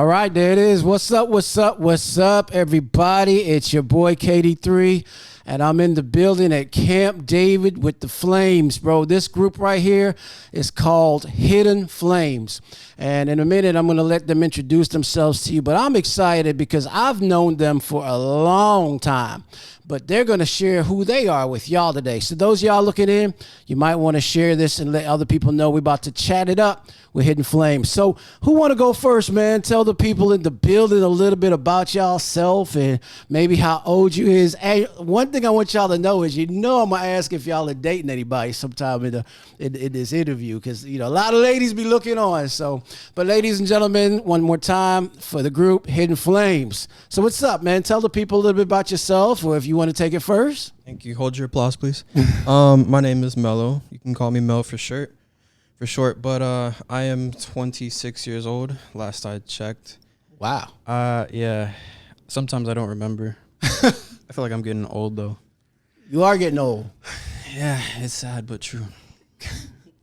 All right, there it is. What's up, everybody? It's your boy KD3, and I'm in the building at Camp David with the Flames, bro. This group right here is called Hidden Flames. And in a minute, I'm going to let them introduce themselves to you, but I'm excited because I've known them for a long time. But they're going to share who they are with y'all today. So those y'all looking in, you might want to share this and let other people know we're about to chat it up with Hidden Flames. So who want to go first, man? Tell the people in the building a little bit about y'all self and maybe how old you is. Hey, one thing I want y'all to know is, I'm going to ask if y'all are dating anybody sometime in this interview because, a lot of ladies be looking on. So, but ladies and gentlemen, one more time for the group Hidden Flames. So what's up, man? Tell the people a little bit about yourself, or if you want to take it first. Thank you. Hold your applause, please. My name is Mellow. You can call me Mel for short. But I am 26 years old. Last I checked. Wow. Yeah. Sometimes I don't remember. I feel like I'm getting old though. You are getting old. Yeah, it's sad but true.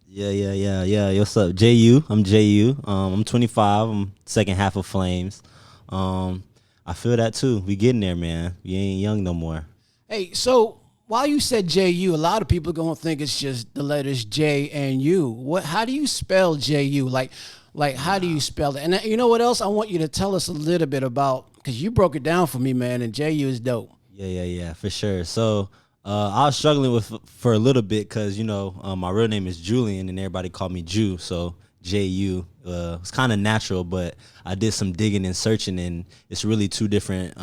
Yeah. What's up, JaiYeu? I'm JaiYeu. I'm 25. I'm second half of Flames. I feel that too. We getting there, man. We ain't young no more. Hey, so while you said JaiYeu, a lot of people are gonna think it's just the letters J and U. How do you spell JaiYeu? Like how do you spell it? And you know what else? I want you to tell us a little bit about, because you broke it down for me, man. And JaiYeu is dope. Yeah, for sure. So I was struggling for a little bit because my real name is Julian and everybody called me Jew. So JaiYeu it's kind of natural, but I did some digging and searching, and it's really two different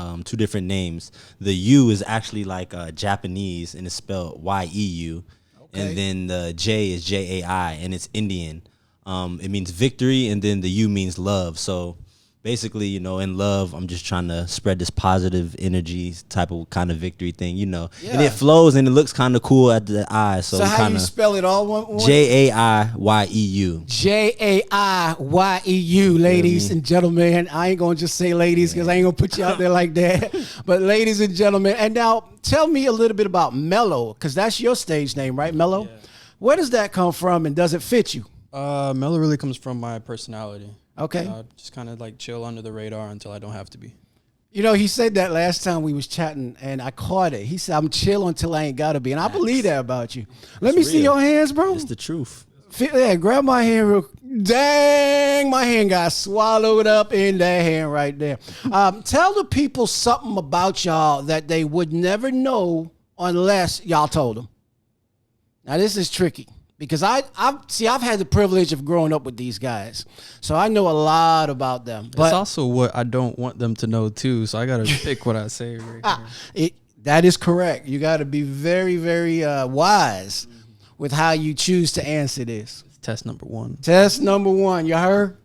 names. The U is actually like Japanese, and it's spelled YEU, okay. And then the J is JAI, and it's Indian. It means victory, and then the U means love. So basically, in love, I'm just trying to spread this positive energy type of kind of victory thing, Yeah. And it flows and it looks kind of cool at the eye. So how you spell it all one? JaiYeu. JaiYeu, ladies and gentlemen. I ain't going to just say ladies because I ain't going to put you out there like that. But ladies and gentlemen, and now tell me a little bit about Mellow, because that's your stage name, right, Mellow? Yeah. Where does that come from, and does it fit you? Mellow really comes from my personality. Okay. Just kind of like chill under the radar until I don't have to be. He said that last time we was chatting, and I caught it. He said, I'm chill until I ain't got to be. And I believe that about you. Let me see your hands, bro. It's the truth. Yeah, grab my hand real quick. Dang, my hand got swallowed up in that hand right there. Tell the people something about y'all that they would never know unless y'all told them. Now, this is tricky. Because I've had the privilege of growing up with these guys, so I know a lot about them. But it's also what I don't want them to know too, so I gotta pick what I say right here. That is correct. You got to be very, very wise with how you choose to answer this. Test number one. You heard?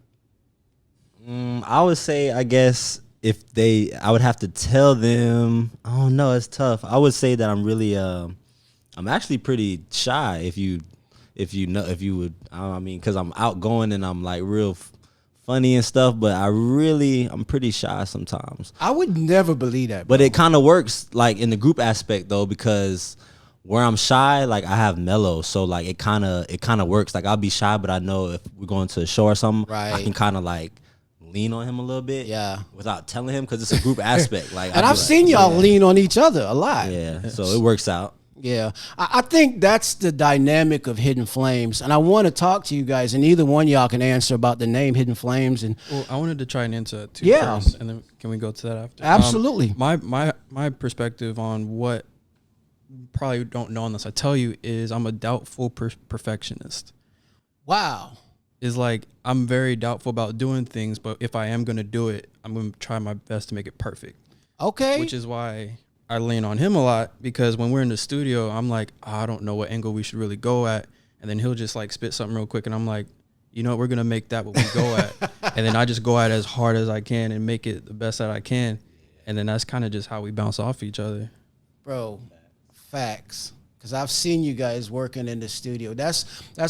I would say, I guess, I would have to tell them. Oh no, it's tough. I would say that I'm really, I'm actually pretty shy. If you would, because I'm outgoing and I'm like real funny and stuff, but I'm pretty shy sometimes. I would never believe that, bro. But it kind of works like in the group aspect though, because where I'm shy, like I have Mellow, so like it kind of works. Like I'll be shy, but I know if we're going to a show or something, right, I can kind of like lean on him a little bit, without telling him, because it's a group aspect. Like, and I've seen y'all lean on each other a lot. Yeah, so it works out. Yeah, I think that's the dynamic of Hidden Flames, and I want to talk to you guys, and either one of y'all can answer about the name Hidden Flames. And well, I wanted to try and answer that too first, and then can we go to that after? Absolutely. My perspective on what you probably don't know unless I tell you is I'm a doubtful perfectionist. Wow. Is like I'm very doubtful about doing things, but if I am going to do it, I'm going to try my best to make it perfect. Okay. Which is why I lean on him a lot, because when we're in the studio, I'm like, I don't know what angle we should really go at. And then he'll just like spit something real quick. And I'm like, we're going to make that what we go at. And then I just go at it as hard as I can and make it the best that I can. And then that's kind of just how we bounce off each other. Bro, facts. Because I've seen you guys working in the studio. That's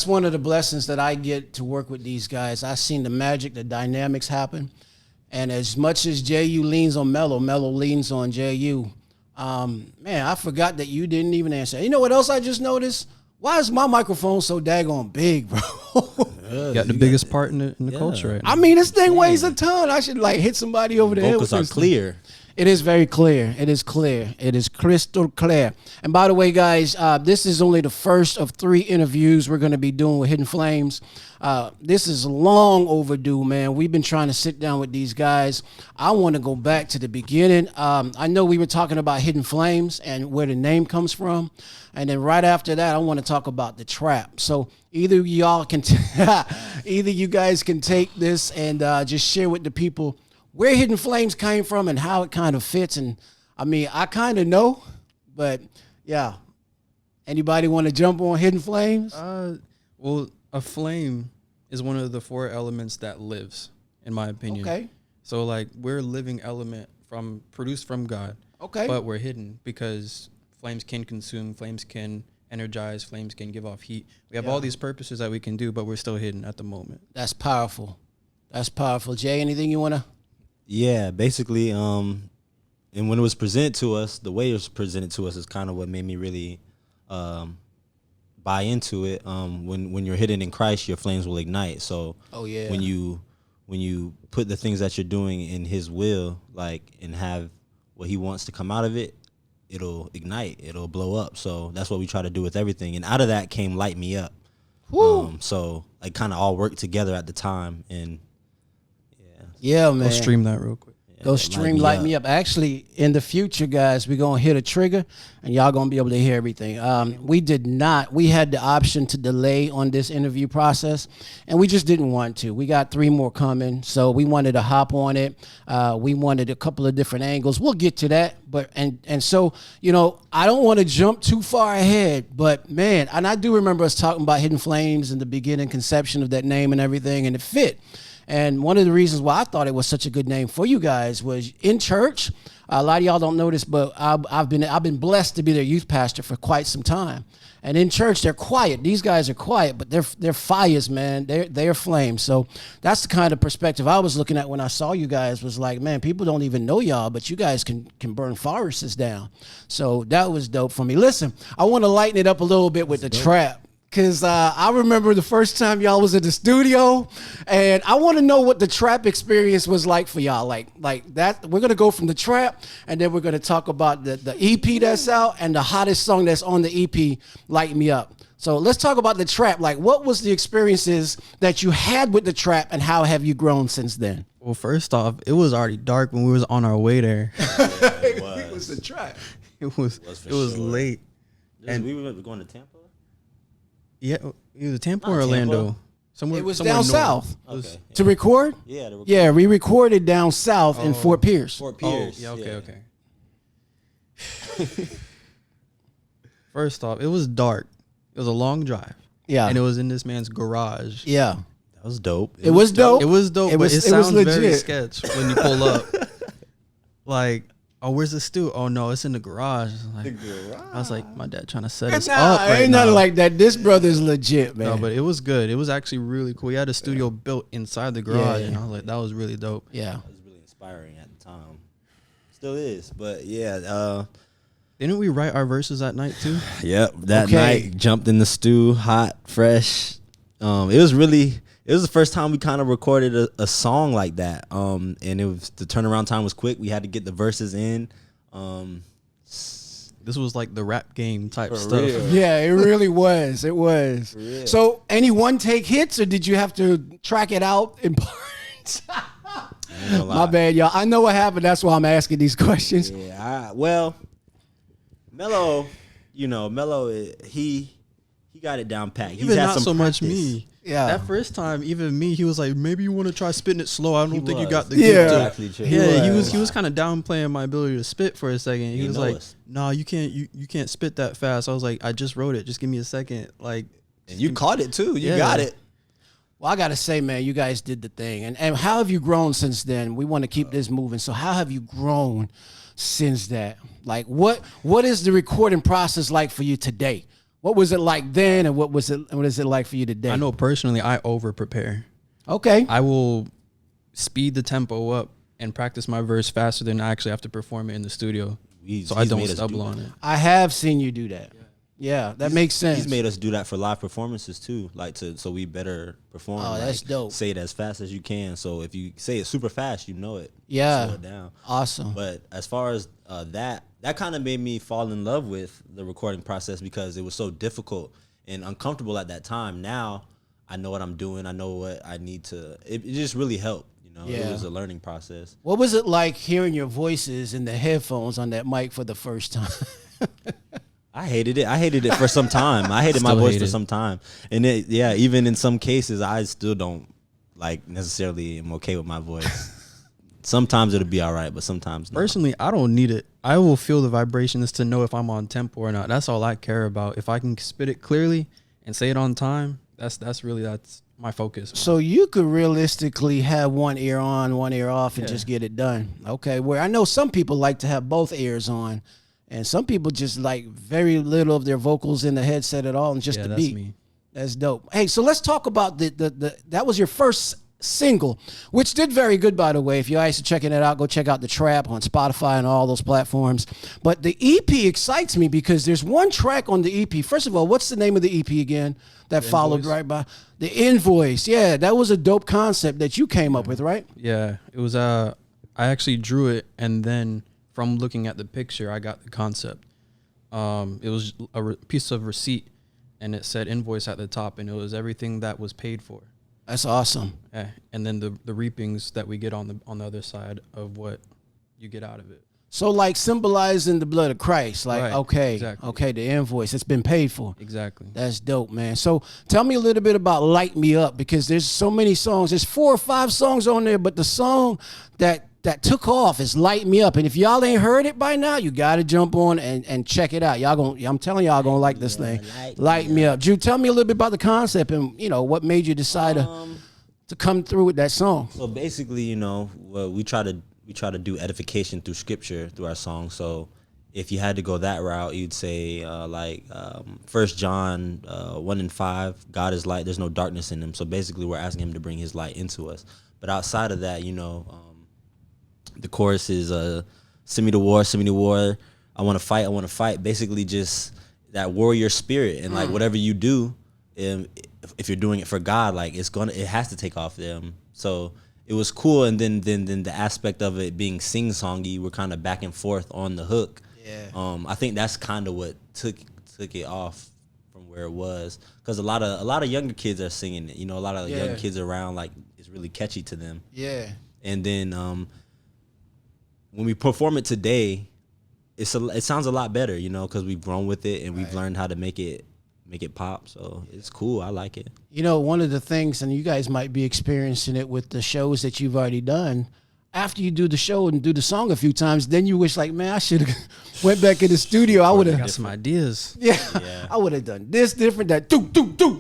one of the blessings that I get to work with these guys. I've seen the magic, the dynamics happen. And as much as JaiYeu leans on Mellow, Mellow leans on JaiYeu. Man, I forgot that you didn't even answer. You know what else I just noticed? Why is my microphone so daggone big, bro? got the biggest part in the culture right now. I mean, this thing weighs a ton. I should like hit somebody over the head with Vocals are this thing. clear. It is very clear. It is clear. It is crystal clear. And by the way, guys, this is only the first of 3 interviews we're going to be doing with Hidden Flames. This is long overdue, man. We've been trying to sit down with these guys. I want to go back to the beginning. I know we were talking about Hidden Flames and where the name comes from. And then right after that, I want to talk about the trap. So either y'all can, either you guys can take this and just share with the people where Hidden Flames came from and how it kind of fits. And I mean, I kind of know, but yeah. Anybody want to jump on Hidden Flames? Well, a flame is one of the 4 elements that lives, in my opinion. Okay. So like we're a living element produced from God. Okay. But we're hidden because flames can consume, flames can energize, flames can give off heat. We have all these purposes that we can do, but we're still hidden at the moment. That's powerful. That's powerful. Jay, anything you want to? Yeah, basically, and when it was presented to us, the way it was presented to us is kind of what made me really buy into it. When you're hidden in Christ, your flames will ignite. So when you put the things that you're doing in His will, like, and have what He wants to come out of it, it'll ignite, it'll blow up. So that's what we try to do with everything. And out of that came Light Me Up. So like kind of all worked together at the time. And yeah, man. Go stream that real quick. Go stream Light Me Up. Actually, in the future, guys, we're going to hit a trigger, and y'all going to be able to hear everything. We had the option to delay on this interview process, and we just didn't want to. We got 3 more coming, so we wanted to hop on it. We wanted a couple of different angles. We'll get to that. But and so, you know, I don't want to jump too far ahead, but, man, and I do remember us talking about Hidden Flames and the beginning conception of that name and everything, and it fit. And one of the reasons why I thought it was such a good name for you guys was in church. A lot of y'all don't know this, but I've been blessed to be their youth pastor for quite some time. And in church, they're quiet. These guys are quiet, but they're fires, man. They're flames. So that's the kind of perspective I was looking at when I saw you guys. Was like, man, people don't even know y'all, but you guys can burn forests down. So that was dope for me. Listen, I want to lighten it up a little bit with the trap. Because I remember the first time y'all was in the studio, and I want to know what the trap experience was like for y'all. Like that, we're going to go from the trap, and then we're going to talk about the EP that's out and the hottest song that's on the EP, Light Me Up. So let's talk about the trap. Like, what was the experiences that you had with the trap, and how have you grown since then? Well, first off, it was already dark when we was on our way there. It was the trap. It was late. And we were going to Tampa? Yeah, it was Tampa or Orlando. Tampa. Somewhere down north. south. Okay. To record? Yeah, to record. Yeah, we recorded down south in Fort Pierce. Fort Pierce. Oh, yeah, okay. First off, it was dark. It was a long drive. Yeah. And it was in this man's garage. Yeah. That was dope. It was dope. It was dope, but it sounds very sketch when you pull up. Like, oh, where's the stew? Oh, no, it's in the garage. I was like, my dad trying to set us up right ain't now. nothing like that. This brother's legit, man. No, but it was good. It was actually really cool. We had a studio built inside the garage, and I was like, that was really dope. Yeah. It was really inspiring at the time. Still is, but yeah. Didn't we write our verses that night too? Yep, that night, jumped in the stew, hot, fresh. It was the first time we kind of recorded a song like that. And it was, the turnaround time was quick. We had to get the verses in. This was like the rap game type For stuff. real. Yeah, it really was. It was. real. So, any one take hits, or did you have to track it out in parts? My bad, y'all. I know what happened. That's why I'm asking these questions. Yeah, well, Mellow, he got it down pat. He's Even had not some so much practice. me. Yeah. That first time, even me, he was like, maybe you want to try spitting it slow. I don't think you was. got the Yeah. gift to it. Exactly true. Yeah, he was kind of downplaying my ability to spit for a second. He was know like, us. "Nah, you can't spit that fast." I was like, "I just wrote it. Just give me a second." Like, And you caught it too. You Yeah. got it. Well, I got to say, man, you guys did the thing. And how have you grown since then? We want to keep this moving. So how have you grown since that? Like, what is the recording process like for you today? What was it like then, and what is it like for you today? I know personally, I over prepare. Okay. I will speed the tempo up and practice my verse faster than I actually have to perform it in the studio, so I don't stumble on it. I have seen you do that. Yeah, that makes sense. He's made us do that for live performances too, like so we better perform. Oh, that's dope. Say it as fast as you can. So if you say it super fast, you know it. Yeah. Slow it down. Awesome. But as far as that kind of made me fall in love with the recording process because it was so difficult and uncomfortable at that time. Now I know what I'm doing. I know what I need to. It just really helped. Yeah. It was a learning process. What was it like hearing your voices in the headphones on that mic for the first time? I hated it for some time. I hated my voice for some time. And even in some cases, I still don't necessarily am okay with my voice. Sometimes it'll be all right, but sometimes not. Personally, I don't need it. I will feel the vibrations to know if I'm on tempo or not. That's all I care about. If I can spit it clearly and say it on time, that's my focus. So you could realistically have one ear on, one ear off, and just get it done. Okay, where I know some people like to have both ears on. And some people just like very little of their vocals in the headset at all, and just the beat. Me. That's dope. Hey, so let's talk about the that was your first single, which did very good, by the way. If you guys are checking it out, go check out The Trap on Spotify and all those platforms. But the EP excites me because there's one track on the EP. First of all, what's the name of the EP again? That followed right by The Invoice. Yeah, that was a dope concept that you came up with, right? Yeah, it was. I actually drew it, and then from looking at the picture, I got the concept. It was a piece of receipt, and it said invoice at the top, and it was everything that was paid for. That's awesome. Yeah. And then the reapings that we get on the other side of what you get out of it. So like symbolizing the blood of Christ. Like, Right, okay, exactly. okay, the invoice, it's been paid for. Exactly. That's dope, man. So tell me a little bit about Light Me Up, because there's so many songs. There's 4 or 5 songs on there, but the song that took off is Light Me Up. And if y'all ain't heard it by now, you got to jump on and check it out. I'm telling y'all gonna like this thing. Light Me Up. Jude, tell me a little bit about the concept and, what made you decide to come through with that song. So basically, we try to do edification through scripture through our songs. So if you had to go that route, you'd say 1 John 1:5, God is light, there's no darkness in him. So basically we're asking him to bring his light into us. But outside of that, the chorus is send me to war, I want to fight. Basically just that warrior spirit, and like whatever you do, if you're doing it for God, like it has to take off them. So it was cool. And then the aspect of it being sing-songy, we're kind of back and forth on the hook. Yeah. I think that's kind of what took it off from where it was, because a lot of younger kids are singing it. A lot of young kids around, like it's really catchy to them. Yeah. And then when we perform it today, it sounds a lot better, because we've grown with it and we've learned how to make it pop. So it's cool. I like it. One of the things, and you guys might be experiencing it with the shows that you've already done, after you do the show and do the song a few times, then you wish like, man, I should have went back in the studio. I would have got some ideas. Yeah. I would have done this different, that do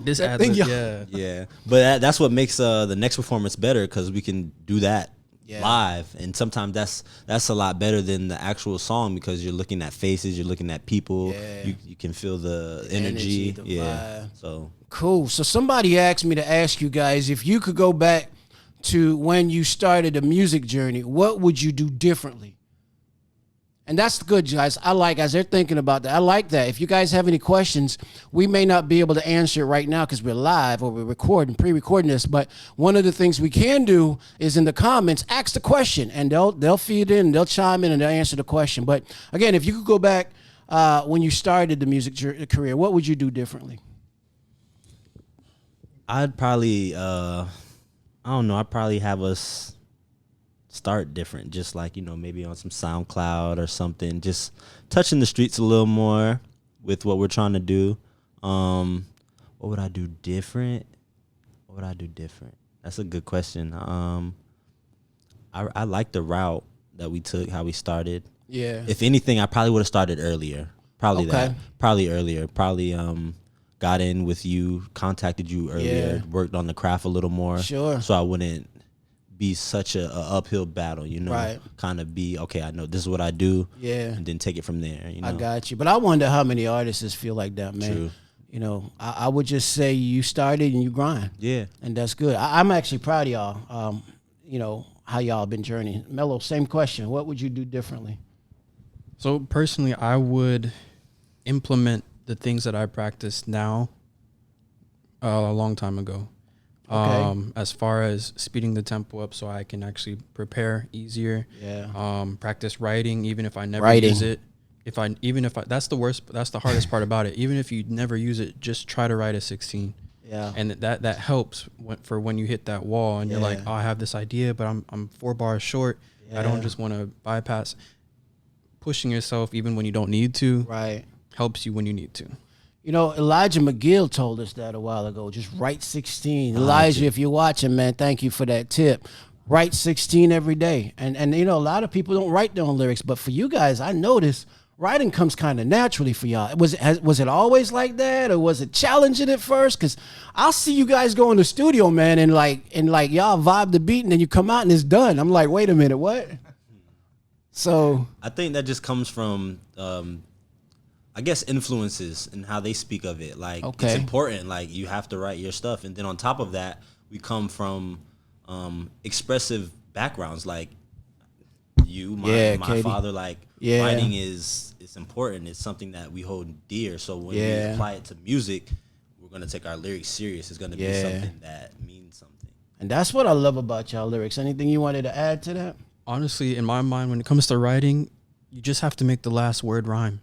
this that thing. Yeah. But that's what makes the next performance better, because we can do that live, and sometimes that's a lot better than the actual song, because you're looking at faces, you're looking at people, you can feel the energy, the vibe. So cool. So somebody asked me to ask you guys, if you could go back to when you started the music journey, what would you do differently? And that's good, guys. As they're thinking about that, I like that. If you guys have any questions, we may not be able to answer it right now because we're live or we're pre-recording this. But one of the things we can do is in the comments, ask the question, and they'll feed in, they'll chime in, and they'll answer the question. But again, if you could go back when you started the music career, what would you do differently? I'd probably, I don't know, I'd probably have us start different, just like, maybe on some SoundCloud or something, just touching the streets a little more with what we're trying to do. What would I do different? That's a good question. I like the route that we took, how we started. Yeah. If anything, I probably would have started earlier. Probably earlier. Probably got in with you, contacted you earlier, worked on the craft a little more. Sure. So I wouldn't be such a uphill battle, Right. Kind of be, okay, I know this is what I do, Yeah. and then take it from there, I got you. But I wonder how many artists feel like that, man. True. I would just say you started and you grind. Yeah. And that's good. I'm actually proud of y'all, how y'all been journeying. Mellow, same question. What would you do differently? So personally, I would implement the things that I practice now a long time ago. As far as speeding the tempo up so I can actually prepare easier. Yeah. Practice writing, even if I never use it. That's the hardest part about it. Even if you never use it, just try to write a 16. Yeah. And that helps when you hit that wall and you're like, oh, I have this idea, but I'm 4 bars short. I don't just want to bypass. Pushing yourself even when you don't need to. Right. Helps you when you need to. You know, Elijah McGill told us that a while ago. Just write 16. Elijah, if you're watching, man, thank you for that tip. Write 16 every day. And you know, a lot of people don't write their own lyrics, but for you guys, I noticed writing comes kind of naturally for y'all. Was it always like that, or was it challenging at first? Because I'll see you guys go in the studio, man, and like y'all vibe the beat, and then you come out and it's done. I'm like, wait a minute, what? So I think that just comes from, I guess, influences and how they speak of it. Like, it's important. Like, you have to write your stuff. And then on top of that, we come from expressive backgrounds. Like, my father, like, writing is important. It's something that we hold dear. So when we apply it to music, we're going to take our lyrics serious. It's going to be something that means something. And that's what I love about y'all lyrics. Anything you wanted to add to that? Honestly, in my mind, when it comes to writing, you just have to make the last word rhyme.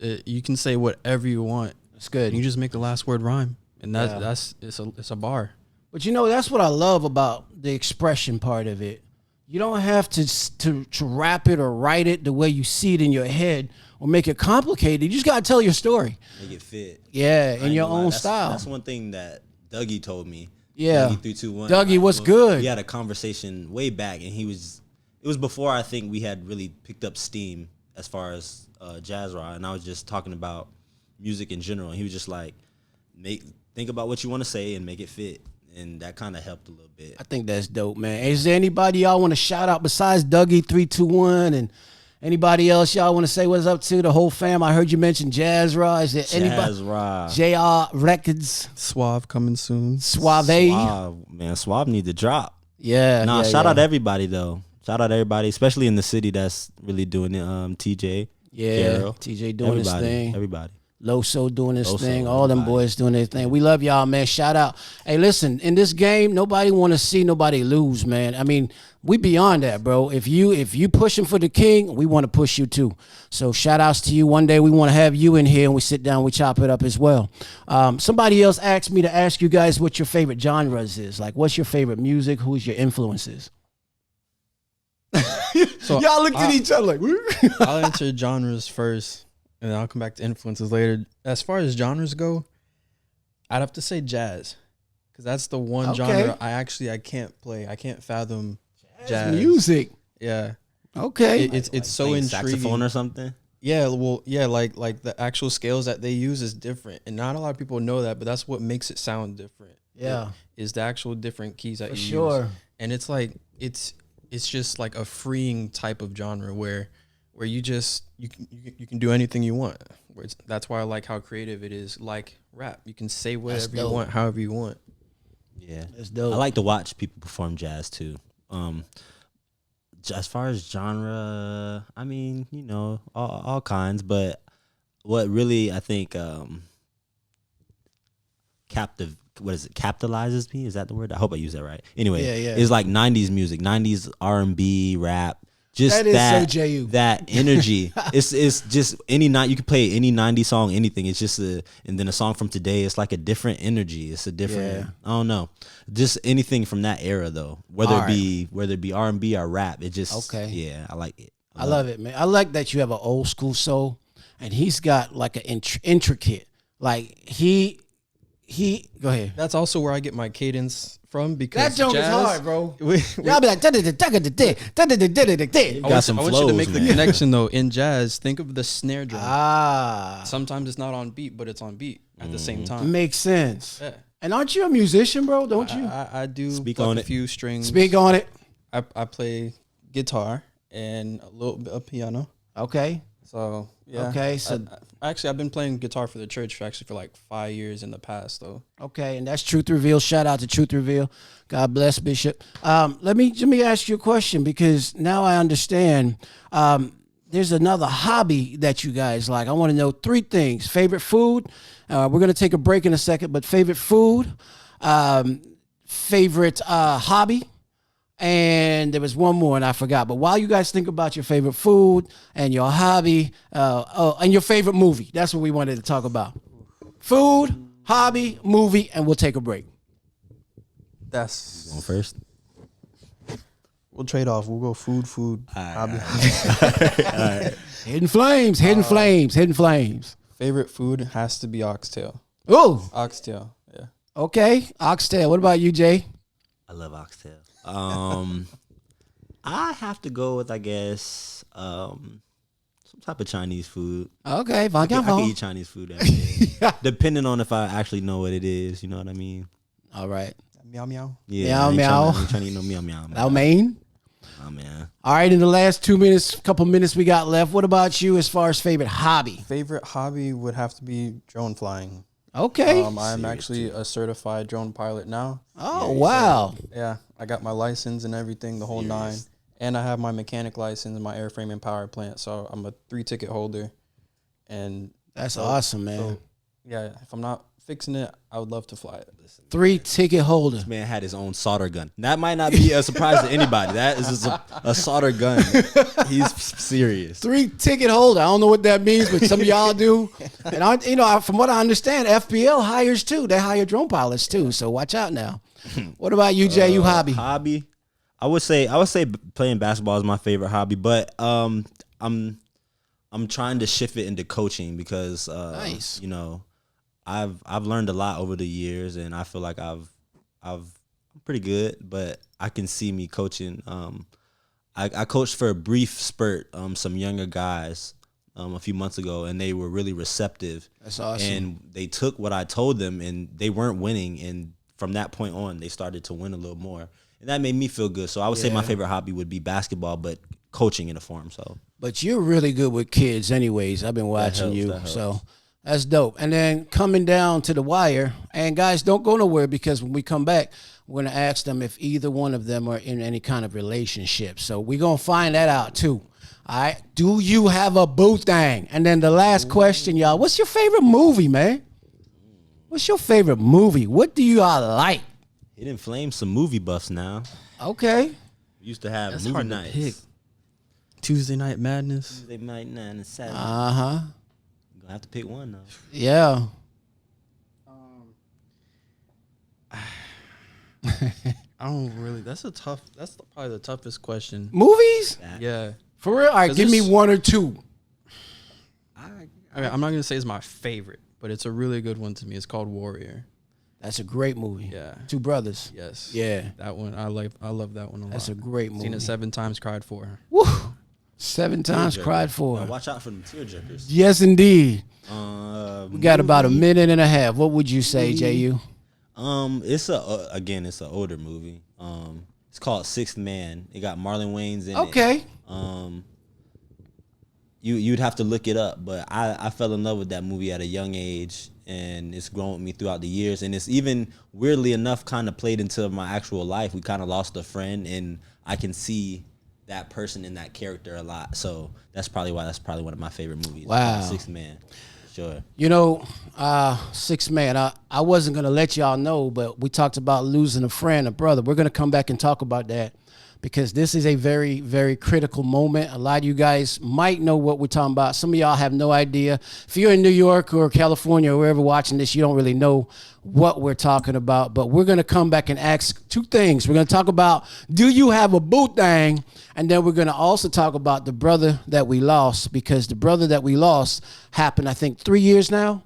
You can say whatever you want. That's good. You just make the last word rhyme, and it's a bar. But you know, that's what I love about the expression part of it. You don't have to rap it or write it the way you see it in your head or make it complicated. You just gotta tell your story. Make it fit. Yeah, in your own style. That's one thing that Dougie told me. Yeah. Dougie 321. Dougie, what's good? We had a conversation way back, and it was before I think we had really picked up steam as far as jazz rock, and I was just talking about music in general, and he was just like, think about what you want to say and make it fit, and that kind of helped a little bit. I think that's dope, man. Is there anybody y'all want to shout out besides Dougie 321 and anybody else y'all want to say what's up to? The whole fam. I heard you mention Jazz Raw. Is there anybody? Jazz Raw. JR Records. Suave coming soon. Suave. Man, Suave need to drop. Yeah. Shout out everybody though. Shout out everybody, especially in the city that's really doing it. TJ. Yeah, Carol, TJ doing his thing. Everybody. Loso doing his thing. All them boys doing their thing. We love y'all, man. Shout out. Hey, listen, in this game, nobody want to see nobody lose, man. I mean, we beyond that, bro. If you pushing for the king, we want to push you too. So shout outs to you. One day we want to have you in here and we sit down, we chop it up as well. Somebody else asked me to ask you guys what your favorite genres is. Like, what's your favorite music? Who's your influences? So y'all looked at each other like, I'll answer genres first, and then I'll come back to influences later. As far as genres go, I'd have to say jazz, because that's the one genre I can't play. I can't fathom jazz music. Yeah. Okay. It's so intriguing. Saxophone or something. Yeah. Well, yeah. Like the actual scales that they use is different, and not a lot of people know that, but that's what makes it sound different. Yeah. Is the actual different keys that you use. And it's like it's just like a freeing type of genre where you can do anything you want. That's why I like how creative it is. Like rap, you can say whatever you want, however you want. Yeah, that's dope. I like to watch people perform jazz too. As far as genre, I mean, you know, all kinds. But what really I think capitalizes me, is that the word? I hope I use that right. Anyway, it's like 90s music, 90s R&B, rap, just that so JaiYeu. That energy. it's just any night you can play any 90s song, anything. It's just and then a song from today, it's like a different energy. It's a different I don't know. Just anything from that era though. Whether it be R&B or rap, it just I like it. I love it, man. I like that you have an old school soul, and he's got like an intricate, like he go ahead. That's also where I get my cadence from, because that joke jazz, is hard, bro. Y'all be like, I want you to make the connection though. In jazz, think of the snare drum. Sometimes it's not on beat, but it's on beat at the same time. Makes sense. Yeah. And aren't you a musician, bro? Don't you? I do. Speak on a it. few strings. Speak on it. I play guitar and a little bit of piano. Okay. So yeah. Okay. So I've been playing guitar for the church for like 5 years in the past though. Okay, and that's Truth Reveal. Shout out to Truth Reveal. God bless Bishop. Let me ask you a question, because now I understand. there's another hobby that you guys like. I want to know 3 things. Favorite food. We're going to take a break in a second, but favorite food, favorite hobby, and there was one more and I forgot. But while you guys think about your favorite food and your hobby, and your favorite movie, that's what we wanted to talk about. Food, hobby, movie, and we'll take a break. That's Going first. We'll trade off. We'll go food. Hobby. All right. Hidden flames. Favorite food has to be oxtail. Oh, Oxtail. Yeah. okay. Oxtail. What about you, Jay? I love oxtail. I have to go with, I guess, some type of Chinese food. Okay, I can eat Chinese food every day, depending on if I actually know what it is. You know what I mean? All right. Meow meow. Yeah. Meow, I meow. ain't trying to eat no meow meow. Now, Maine. Oh man. All right, in the last 2 minutes, couple minutes we got left, what about you as far as favorite hobby? Favorite hobby would have to be drone flying. Okay. I'm actually a certified drone pilot now. Oh, wow. Yeah, I got my license and everything, the whole 9. And I have my mechanic license and my airframe and power plant. So I'm a 3-ticket holder. And That's awesome, man. so, yeah, if I'm not fixing it, I would love to fly it. 3-ticket holder. This man had his own solder gun. That might not be a surprise to anybody. That is just a solder gun. He's serious. 3-ticket holder. I don't know what that means, but some of y'all do. And from what I understand, FBL hires too. They hire drone pilots too. So watch out now. What about you, Jay? You hobby? Hobby? I would say playing basketball is my favorite hobby, but I'm trying to shift it into coaching because Nice. I've learned a lot over the years, and I feel like I'm pretty good, but I can see me coaching. I coached for a brief spurt some younger guys a few months ago, and they were really receptive. That's awesome. And they took what I told them, and they weren't winning, and from that point on, they started to win a little more, and that made me feel good. So I would say my favorite hobby would be basketball, but coaching in a form. So, but you're really good with kids, anyways. I've been watching you, so. That's dope. And then coming down to the wire, and guys, don't go nowhere because when we come back, we're going to ask them if either one of them are in any kind of relationship. So we're going to find that out too. All right. Do you have a boo thing? And then the last question, y'all, what's your favorite movie, man? What's your favorite movie? What do y'all like? Hidden Flames, some movie buffs now. Okay. We used to have That's movie hard to nights. pick. Tuesday Night Madness. Tuesday night 9 and 7. Uh-huh. I have to pick one though. Yeah. I don't really. That's probably the toughest question. Movies? Yeah. For real? All right, 'Cause give me this- 1 or 2. I'm not gonna say it's my favorite, but it's a really good one to me. It's called Warrior. That's a great movie. Yeah. 2 brothers. Yes. Yeah. That one I love that one a lot. That's a great movie. Seen it 7 times, cried 4. Woo. 7 times Tearjerker. cried for. Now watch out for them tearjerkers. Yes, indeed. We got about a minute and a half. What would you say, JaiYeu? It's an older movie. It's called Sixth Man. It got Marlon Wayans in it. Okay. You'd have to look it up, but I fell in love with that movie at a young age, and it's grown with me throughout the years. And it's even weirdly enough kind of played into my actual life. We kind of lost a friend, and I can see that person in that character a lot. So that's probably one of my favorite movies. Wow. Sixth Man. Sure. Sixth Man, I wasn't going to let y'all know, but we talked about losing a friend, a brother. We're going to come back and talk about that because this is a very, very critical moment. A lot of you guys might know what we're talking about. Some of y'all have no idea. If you're in New York or California or wherever watching this, you don't really know what we're talking about. But we're going to come back and ask 2 things. We're going to talk about, do you have a boo thing? And then we're going to also talk about the brother that we lost, because the brother that we lost happened, I think, 3 years now.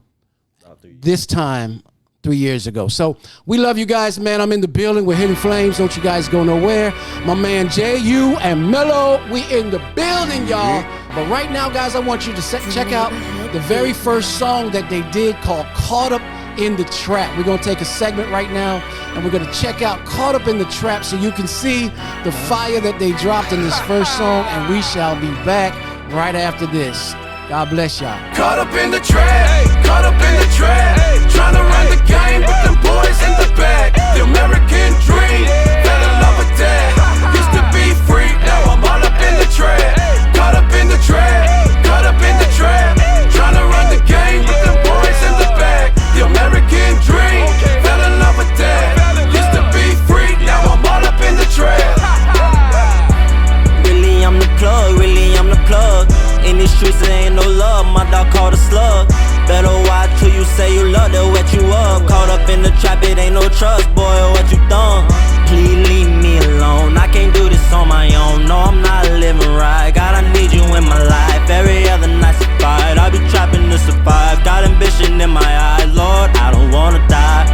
This time, 3 years ago. So we love you guys, man. I'm in the building with Hidden Flames. Don't you guys go nowhere. My man JaiYeu and Mellow, we in the building, y'all. But right now, guys, I want you to check out the very first song that they did called Caught Up in the Trap. We're going to take a segment right now, and we're going to check out Caught Up in the Trap so you can see the fire that they dropped in this first song, and we shall be back right after this. God bless y'all. Caught up in the trap, caught up in the trap, trying to run the game, but them boys in the back. The American dream, fell in love with that. Used to be free, now I'm all up in the trap, caught up in the trap. streets, it ain't no love. My dog called a slug. Better watch who you say you love, they'll wet you up. Caught up in the trap, it ain't no trust, boy, what you done? Please leave me alone, I can't do this on my own. No, I'm not living right, God, I need you in my life. Every other night's a fight, I be trapping to survive. Got ambition in my eyes, Lord, I don't wanna die.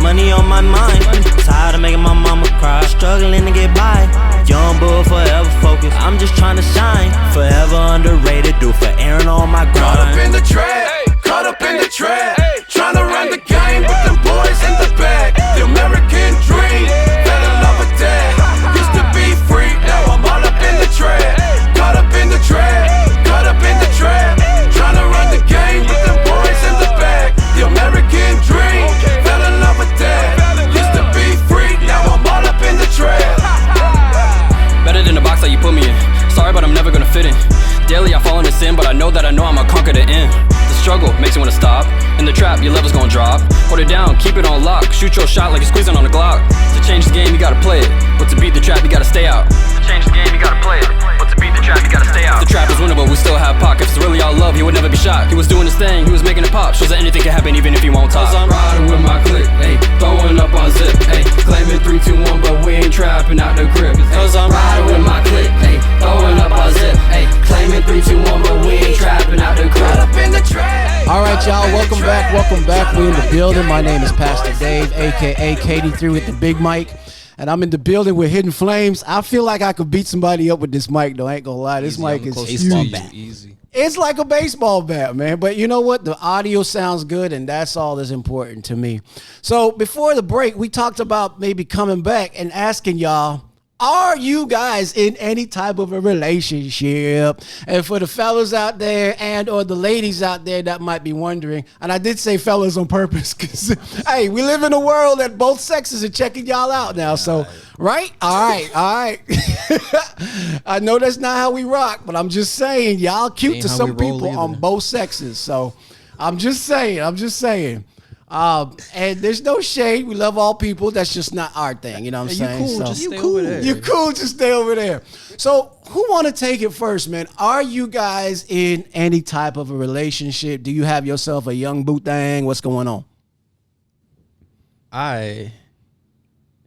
Money on my mind, tired of making my mama cry. Struggling to get by, young bull forever focused. I'm just trying to shine, forever underrated. Do for Aaron on my grind. Caught up in the trap, caught up in the trap. Tryna run the game with them boys in the back. The American dream, fell in love with that. Used to be free, now I'm all up in the trap. Caught up in the trap, caught up in the trap. Tryna run the game with them boys in the back. The American dream, fell in love with that. Used to be free, now I'm all up in the trap. Better than the box that you put me in. Sorry, but I'm never gonna fit in. Daily I fall into sin, but I know that I'ma conquer the end. The struggle makes you wanna stop. In the trap, your level's gonna drop. Hold it down, keep it on lock. Shoot your shot like you're squeezing on the Glock. To change the game, you gotta play it. But to beat the trap, you gotta stay out. To change the game, you gotta play it. But to beat the trap, you gotta stay out. The trap is winnable, we still have pockets. If it's really all love, he would never be shot. He was doing his thing, he was making it pop. Shows that anything can happen even if you won't talk. 'Cause I'm riding with my clique, ayy, throwing up on zip, ayy, claiming 3, 2, 1, but we ain't trapping out the grip. 'Cause I'm riding with my clique, ayy, throwing up on zip, ayy, claiming 3, 2, 1, but we ain't trapping out the grip. Up in the trap. All right, y'all, welcome back. Welcome back. We're in the building. My name is Pastor Dave, a.k.a. KD3 with the big mic. And I'm in the building with Hidden Flames. I feel like I could beat somebody up with this mic, though. I ain't gonna lie. This mic is huge. Easy. It's like a baseball bat, man. But you know what? The audio sounds good, and that's all that's important to me. So before the break, we talked about maybe coming back and asking y'all, are you guys in any type of a relationship? And for the fellas out there and or the ladies out there that might be wondering, and I did say fellas on purpose because, hey, we live in a world that both sexes are checking y'all out now. So, right? All right. I know that's not how we rock, but I'm just saying y'all cute to some people on both sexes. So I'm just saying. And there's no shade. We love all people. That's just not our thing. You know what I'm saying? You cool, so, just stay over there. You're cool, just stay over there. So who want to take it first, man? Are you guys in any type of a relationship? Do you have yourself a young boo thing? What's going on? I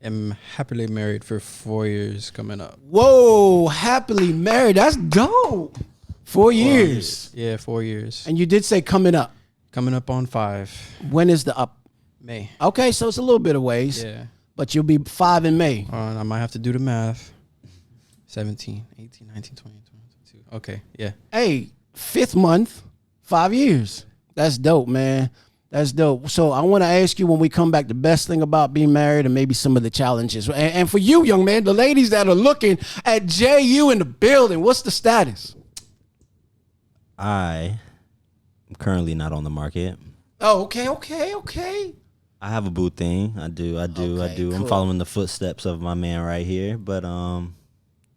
am happily married for 4 years coming up. Whoa, happily married. That's dope. 4 years. Yeah, 4 years. And you did say coming up. Coming up on 5. When is the up? May. Okay, so it's a little bit of ways. Yeah. But you'll be 5 in May. I might have to do the math. 17, 18, 19, 20, 22. Okay, yeah. Hey, 5th month, 5 years. That's dope, man. That's dope. So I want to ask you when we come back the best thing about being married and maybe some of the challenges. And for you, young man, the ladies that are looking at JaiYeu in the building, what's the status? I'm currently not on the market. Oh, okay. I have a boo thing. I do. Okay, I'm cool. following the footsteps of my man right here. But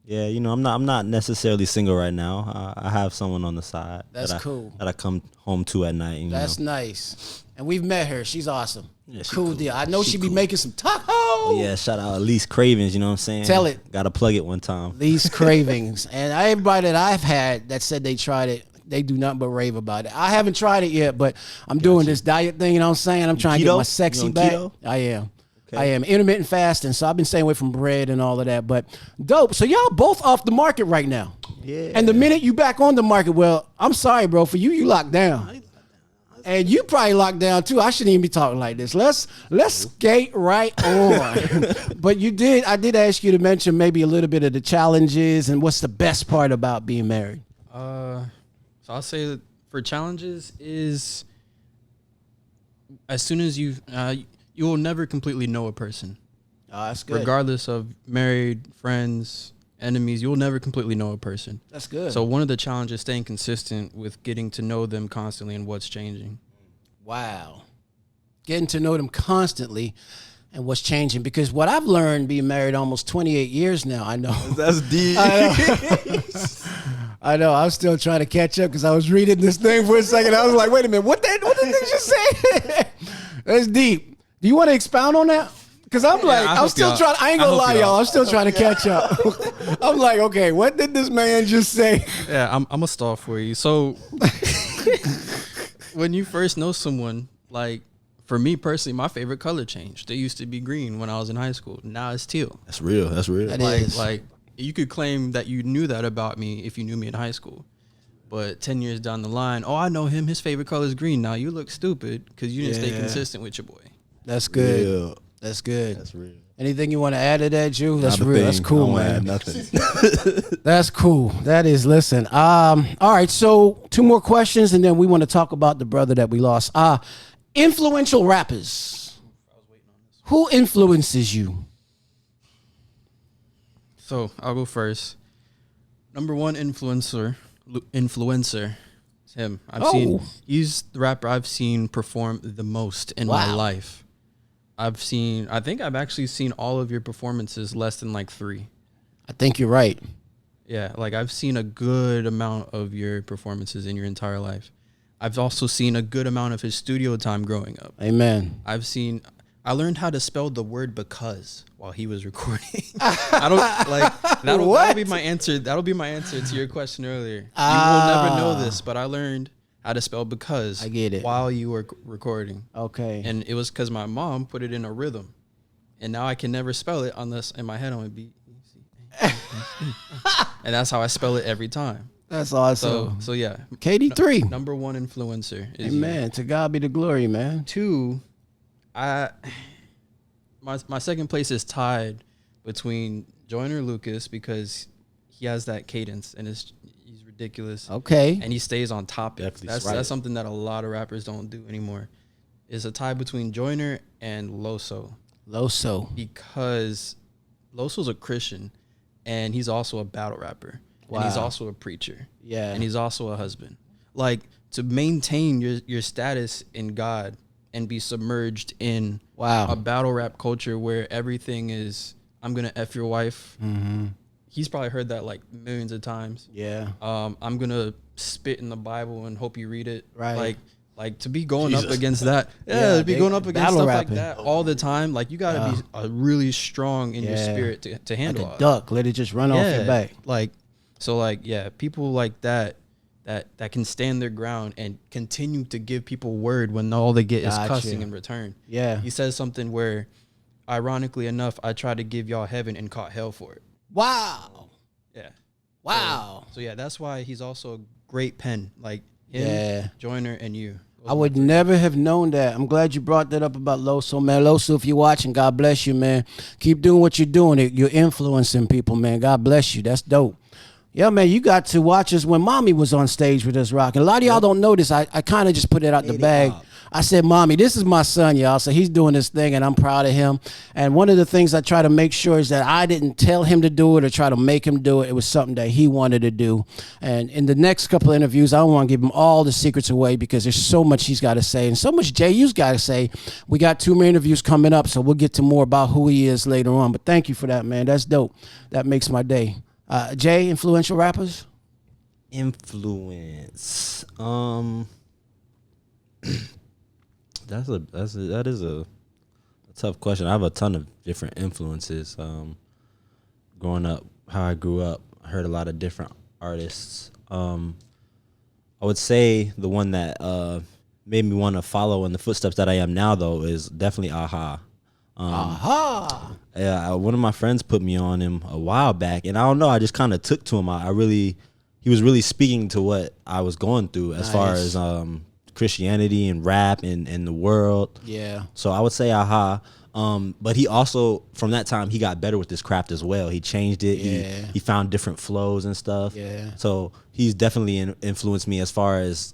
yeah, you know, I'm not necessarily single right now. I have someone on the side. That's cool. That I come home to at night. That's nice. And we've met her. She's awesome. Yeah, she cool cool. deal. I know she be cool. making some tacos. Oh, yeah, shout out Elise Cravens, you know what I'm saying? Tell it. Got to plug it one time. These cravings. And everybody that I've had that said they tried it, they do nothing but rave about it. I haven't tried it yet, but I'm doing this diet thing, you know what I'm saying? I'm trying to get my sexy back. Keto? I am. Okay. I am intermittent fasting, so I've been staying away from bread and all of that. But dope. So y'all both off the market right now. Yeah. And the minute you back on the market, well, I'm sorry, bro. For you locked down. And you probably locked down too. I shouldn't even be talking like this. Let's skate right on. But I did ask you to mention maybe a little bit of the challenges and what's the best part about being married. So I'll say that for challenges is as soon as you will never completely know a person. Oh, that's good. Regardless of married, friends, enemies, you'll never completely know a person. That's good. So one of the challenges is staying consistent with getting to know them constantly and what's changing. Wow. Getting to know them constantly and what's changing. Because what I've learned being married almost 28 years now, I know. That's deep. I know. I'm still trying to catch up because I was reading this thing for a second. I was like, wait a minute, what did they just say? That's deep. Do you want to expound on that? Because I'm like, I I'm hope still y'all- trying. I ain't I gonna hope lie, y'all- y'all. I'm still trying to catch up. I'm like, okay, what did this man just say? Yeah, I'm a stall for you. So when you first know someone, like for me personally, my favorite color changed. They used to be green when I was in high school. Now it's teal. That's real. That's real. That Like is. like you could claim that you knew that about me if you knew me in high school. But 10 years down the line, oh, I know him. His favorite color is green. Now you look stupid because you didn't stay Yeah. consistent with your boy. That's good. Yeah. That's good. That's real. Anything you want to add to that, Jew? That's Not a real. That's thing. cool, I don't man. add nothing. That's cool. That is. Listen. All right. So 2 more questions, and then we want to talk about the brother that we lost. Influential rappers. Who influences you? So I'll go first. Number one influencer is him. He's the rapper I've seen perform the most in my Wow. life. I think I've actually seen all of your performances less than like 3. I think you're right. Yeah, like I've seen a good amount of your performances in your entire life. I've also seen a good amount of his studio time growing up. Amen. I learned how to spell the word because while he was recording. I don't like that'll What? be my answer. That'll be my answer to your question earlier. You Ah. will never know this, but I learned how to spell because I get it. while you were recording. Okay. And it was because my mom put it in a rhythm. And now I can never spell it unless in my head I'm gonna be and that's how I spell it every time. That's awesome. So yeah. KD3. Number one influencer is you. Amen. To God be the glory, man. 2, my second place is tied between Joyner Lucas because he has that cadence and he's ridiculous. Okay. And he stays on topic. Definitely That's right. that's something that a lot of rappers don't do anymore. Is a tie between Joyner and Loso Loso. because Loso's a Christian and he's also a battle rapper. And he's Wow. also a preacher. Yeah. And he's also a husband. Like to maintain your status in God and be submerged in Wow. a battle rap culture where everything is I'm gonna F your wife. Mm-hmm. He's probably heard that like millions of times. Yeah. I'm gonna spit in the Bible and hope you read it. Right. Like to be going up Jesus. against that. Yeah, to be they- going up against battle stuff rapping. like that all the time. Like you gotta be really strong in your Yeah. spirit to handle Like all a that. duck. Let it just run off your back. People like that can stand their ground and continue to give people word when all they get is Gotcha. cussing in return. Yeah. He says something where, ironically enough, I tried to give y'all heaven and caught hell for it. Wow. Yeah. Wow. So yeah, that's why he's also a great pen. Like him, Yeah. Joyner, and you. I would never have known that. I'm glad you brought that up about Loso, man. Loso, if you're watching, God bless you, man. Keep doing what you're doing. You're influencing people, man. God bless you. That's dope. Yeah, man, you got to watch us when Mommy was on stage with us rocking. A lot of y'all don't know this. I kind of just put it out the bag. I said, Mommy, this is my son, y'all. So he's doing this thing, and I'm proud of him. And one of the things I try to make sure is that I didn't tell him to do it or try to make him do it. It was something that he wanted to do. And in the next couple of interviews, I don't want to give him all the secrets away because there's so much he's got to say and so much JU's got to say. We got 2 more interviews coming up, so we'll get to more about who he is later on. But thank you for that, man. That's dope. That makes my day. Jay, influential rappers? Influence. That is a tough question. I have a ton of different influences. Growing up, how I grew up, I heard a lot of different artists. I would say the one that made me want to follow in the footsteps that I am now, though, is definitely Aha. Aha! Yeah, one of my friends put me on him a while back, and I don't know, I just kind of took to him. He was really speaking to what I was going through as far as Christianity and rap and the world. Yeah. So I would say Aha. But he also, from that time, he got better with his craft as well. He changed it. Yeah. He found different flows and stuff. Yeah. So he's definitely influenced me as far as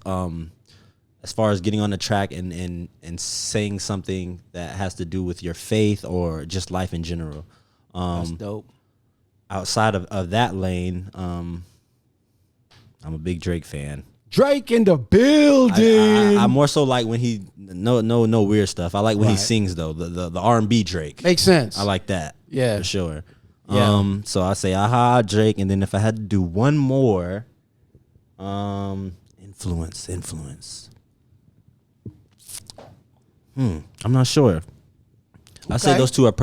getting on the track and saying something that has to do with your faith or just life in general. That's dope. Outside of that lane, I'm a big Drake fan. Drake in the building. I more so like when he no weird stuff. I like when he Right. sings though, the R&B Drake. Makes sense. I like that. Yeah. for sure. Yeah. So I say Aha, Drake, and then if I had to do one more, influence. I'm not sure. I say those two are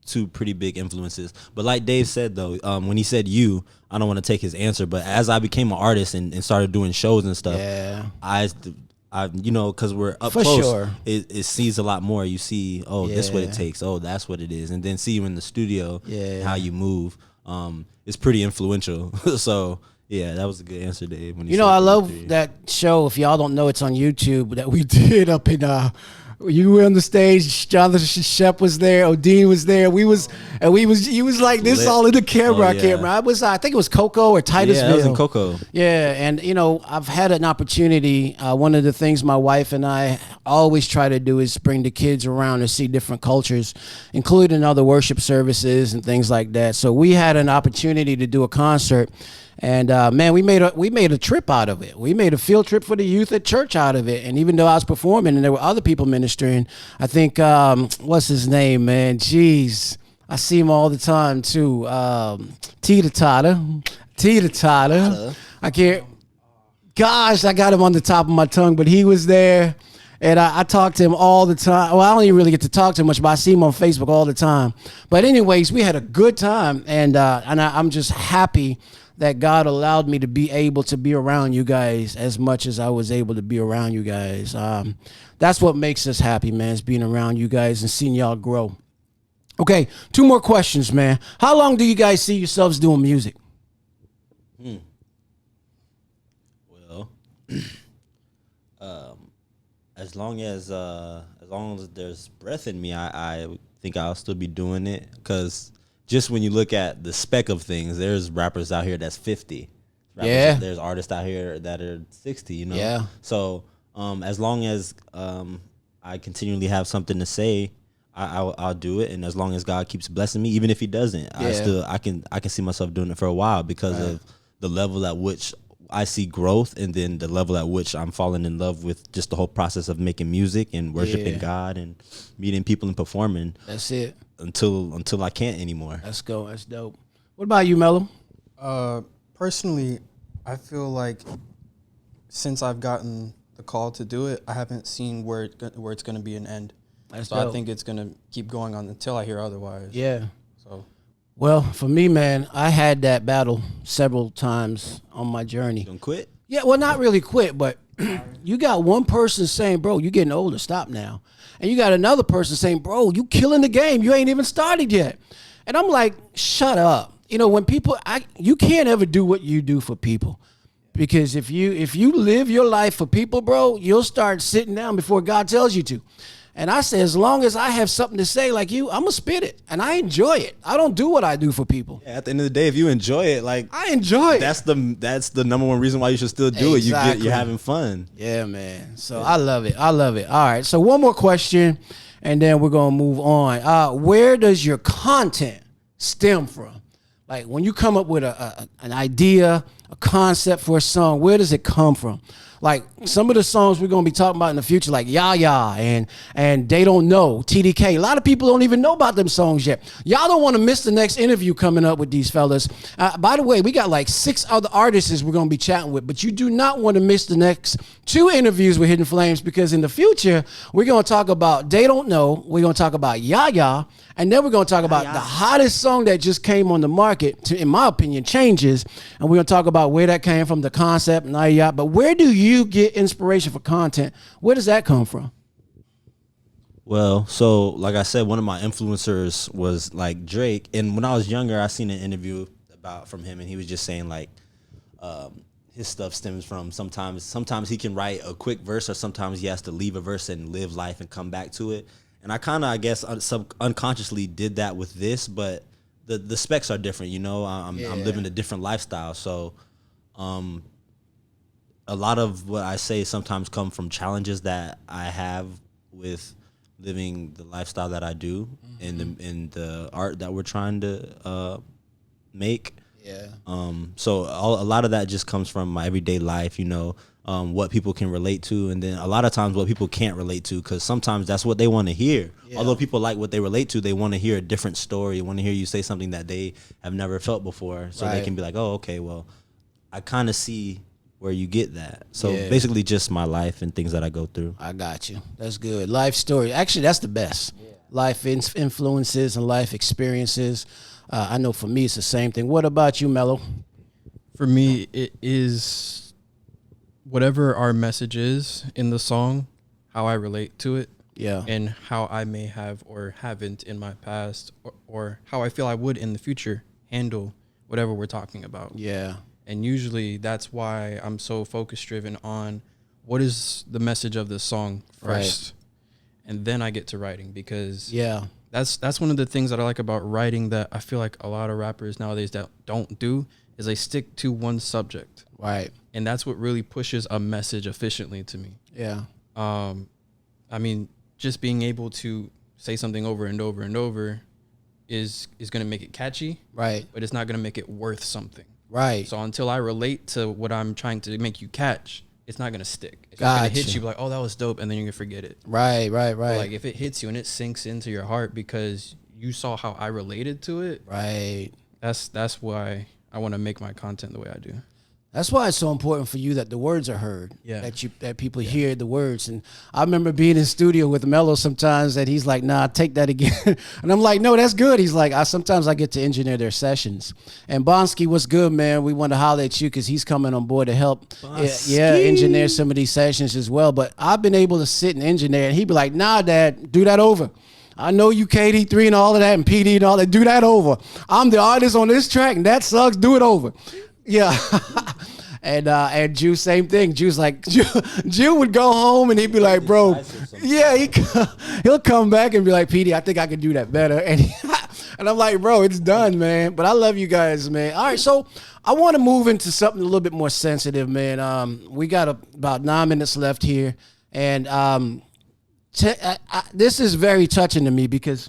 two pretty big influences. But like Dave said though, when he said you, I don't want to take his answer, but as I became an artist and started doing shows and stuff, I you know, because we're up For close, sure. it sees a lot more. You see, oh, this what it takes. Oh, that's what it is. And then see you in the studio, how you move. It's pretty influential. So yeah, that was a good answer, Dave. When You know, I love that show. If y'all don't know, it's on YouTube that we did up in you were on the stage, Jonathan Shep was there, Odin was there. He was like this Lit. all in the camera. Oh, I can't remember. I think it was Coco or Titusville. Yeah, that was in Coco. Yeah, and you know, I've had an opportunity. One of the things my wife and I always try to do is bring the kids around to see different cultures, including other worship services and things like that. So we had an opportunity to do a concert. And man, we made a trip out of it. We made a field trip for the youth at church out of it. And even though I was performing and there were other people ministering, I think what's his name, man? Jeez, I see him all the time too. Tita Tata. I can't. Gosh, I got him on the top of my tongue, but he was there. And I talk to him all the time. Well, I don't even really get to talk to him much, but I see him on Facebook all the time. But anyways, we had a good time, and I'm just happy that God allowed me to be able to be around you guys as much as I was able to be around you guys. That's what makes us happy, man, is being around you guys and seeing y'all grow. Okay, 2 more questions, man. How long do you guys see yourselves doing music? Well, as long as there's breath in me, I think I'll still be doing it, because just when you look at the spec of things, there's rappers out here that's 50. There's artists out here that are 60, you know? Yeah. So as long as I continually have something to say, I'll do it. And as long as God keeps blessing me, even if he doesn't, I can see myself doing it for a while, because of the level at which I see growth, and then the level at which I'm falling in love with just the whole process of making music and worshiping God and meeting people and performing. That's it. Until I can't anymore. Let's go. That's dope. What about you, Mellow? Personally, I feel like since I've gotten the call to do it, I haven't seen where it's going to be an end. That's so dope. I think it's going to keep going on until I hear otherwise. Yeah. So, well, for me, man, I had that battle several times on my journey. You gonna quit? Yeah, well, not really quit, but you got one person saying, bro, you're getting older, stop now. And you got another person saying, bro, you killing the game. You ain't even started yet. And I'm like, shut up. You know, when people, you can't ever do what you do for people. Because if you live your life for people, bro, you'll start sitting down before God tells you to. And I say, as long as I have something to say like you, I'm going to spit it. And I enjoy it. I don't do what I do for people. Yeah, at the end of the day, if you enjoy it, like, I enjoy it. That's the number one reason why you should still do it. You're having fun. Yeah, man. So I love it. I love it. All right. So one more question, and then we're going to move on. Where does your content stem from? Like, when you come up with an idea, a concept for a song, where does it come from? Like, some of the songs we're going to be talking about in the future, like Ya and They Don't Know, TDK. A lot of people don't even know about them songs yet. Y'all don't want to miss the next interview coming up with these fellas. By the way, we got like 6 other artists we're going to be chatting with, but you do not want to miss the next 2 interviews with Hidden Flames, because in the future, we're going to talk about They Don't Know, we're going to talk about Ya, and then we're going to talk about the hottest song that just came on the market, to, in my opinion, Changes. And we're going to talk about where that came from, the concept, and yeah. But where do you get inspiration for content? Where does that come from? Well, so like I said, one of my influencers was like Drake. And when I was younger, I seen an interview from him, and he was just saying like his stuff stems from sometimes he can write a quick verse, or sometimes he has to leave a verse and live life and come back to it. And I kind of, I guess, unconsciously did that with this, but the specs are different, you know. I'm living a different lifestyle, so a lot of what I say sometimes come from challenges that I have with living the lifestyle that I do, in the art that we're trying to make. Yeah. So a lot of that just comes from my everyday life, you know. What people can relate to, and then a lot of times what people can't relate to, because sometimes that's what they want to hear. Yeah. Although people like what they relate to, they want to hear a different story, want to hear you say something that they have never felt before, so they can be like, oh, okay, well, I kind of see where you get that. So basically just my life and things that I go through. I got you. That's good. Life story. Actually, that's the best. Yeah. life influences and life experiences. I know for me, it's the same thing. What about you, Mellow? For me, it is whatever our message is in the song, how I relate to it. Yeah. And how I may have or haven't in my past, or how I feel I would in the future handle whatever we're talking about. Yeah. And usually that's why I'm so focus driven on what is the message of this song first. Right. And then I get to writing, because that's one of the things that I like about writing that I feel like a lot of rappers nowadays that don't do is they stick to one subject. Right. And that's what really pushes a message efficiently to me. Yeah. I mean, just being able to say something over and over and over is going to make it catchy. Right. But it's not going to make it worth something. Right. So until I relate to what I'm trying to make you catch, it's not going to stick. It's Gotcha. going to hit you like, oh, that was dope. And then you're going to forget it. Right. But like if it hits you and it sinks into your heart because you saw how I related to it. Right. That's why I want to make my content the way I do. That's why it's so important for you that the words are heard. Yeah. That people hear the words. And I remember being in studio with Mello sometimes that he's like, nah, take that again. And I'm like, no, that's good. He's like, sometimes I get to engineer their sessions. And Bonsky, what's good, man? We want to holler at you because he's coming on board to help engineer some of these sessions as well. But I've been able to sit and engineer, and he'd be like, nah, Dad, do that over. I know you KD3 and all of that and PD and all that. Do that over. I'm the artist on this track, and that sucks. Do it over. Yeah. And Jew, same thing. Jew's like, Jew would go home and he'd be like, bro, yeah, he'll come back and be like, PD, I think I can do that better. And I'm like, bro, it's done, man. But I love you guys, man. All right, so I want to move into something a little bit more sensitive, man. We got about 9 minutes left here. And this is very touching to me because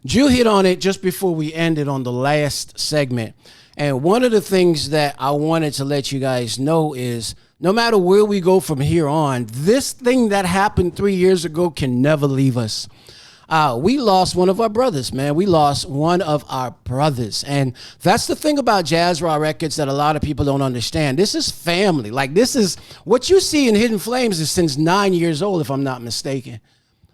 Jew hit on it just before we ended on the last segment. And one of the things that I wanted to let you guys know is no matter where we go from here on, this thing that happened 3 years ago can never leave us. We lost one of our brothers, man. We lost one of our brothers. And that's the thing about Jazz Raw Records that a lot of people don't understand. This is family. Like, this is what you see in Hidden Flames is since 9 years old, if I'm not mistaken.